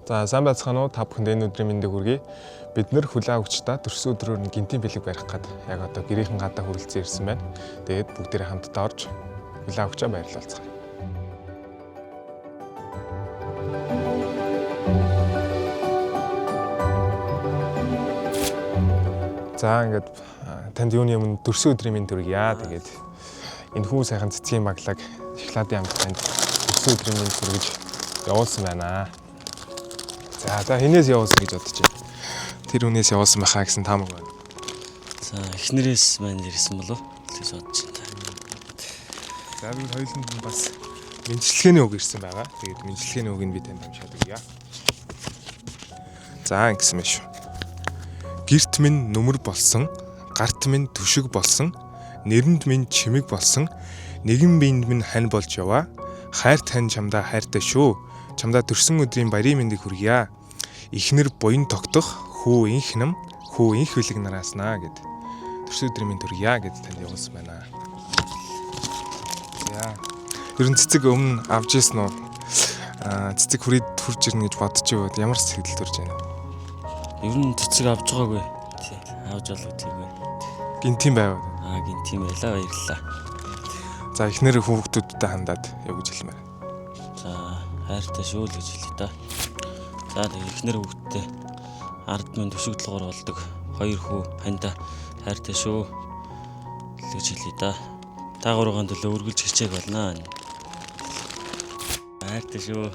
За сайн байцгаана уу? Та бүхэнд энэ өдрийн мэндийг хүргэе. Бид нэр хүлээ авагчдаа төрсөн өдрөөр нь гинтийн бэлэг барих гээд яг одоо гэрийнхэн гадаа хүрэлцэн ирсэн байна. Тэгээд бүгдээрээ хамтдаа орж хүлээ авагчаа баярлалцгаая. За ингээд танд юуны өмнө төрсөн өдрийн мэнд хүргье. Тэгээд энэ хүү сайхан цэцгийн баглаг шоколадын амт танд төрсөн өдрийн мэнд хүргэж явуулсан байна. За хинээс явуулсан гэж бодож байна. Тэр хүнээс явуулсан байхаа гэсэн таамаг байна. За эхнэрээс маань ирсэн болов гэж бодож байна. За би хоёуланд нь бас мэдлэгээний үг ирсэн байгаа. Тэгээд мэдлэгээний үгийг би танд уншаад өгье. За ингэсэн байна шүү. Гэрт минь нүмер болсон, гарт минь түшиг болсон, нэрэнд минь чимэг болсон, нэгэн биенд минь хань болж яваа. Хайр тань чамдаа хайртай шүү. Чамдаа төрсөн өдрийн баярын мэндийг хүргье. Эхнэр буян тогтох, хүү инх нам, хүү инх бэлэг нарааснаа гэд. Төрсөн өдрийн мэнд хүргье гэд танд явуулсан байна. За. Ерөн цэцэг өмнө авч ирсэн үү? Цэцэг хүрээд хурж ирнэ гэж бодож байвал ямар сэтгэл төрж байна? Ер нь цэцэг авч байгаагүй. Тий. Авч болов тийгүй. Гинтийн байвал. Гинтийн байлаа, баярлалаа. За эхнэр хүүхдүүдтэй хандаад юу гэж хэлмээр. За хайртай шүү л гэж хэлээ та. За тэгээ эхнэр хүүхдтэй ард минь төшиг толгоор болдог. Хоёр хүү ханда хайртай шүү л гэж хэлээ та. Та гурван төлөө үргэлж хичээх болно. Хайртай шүү.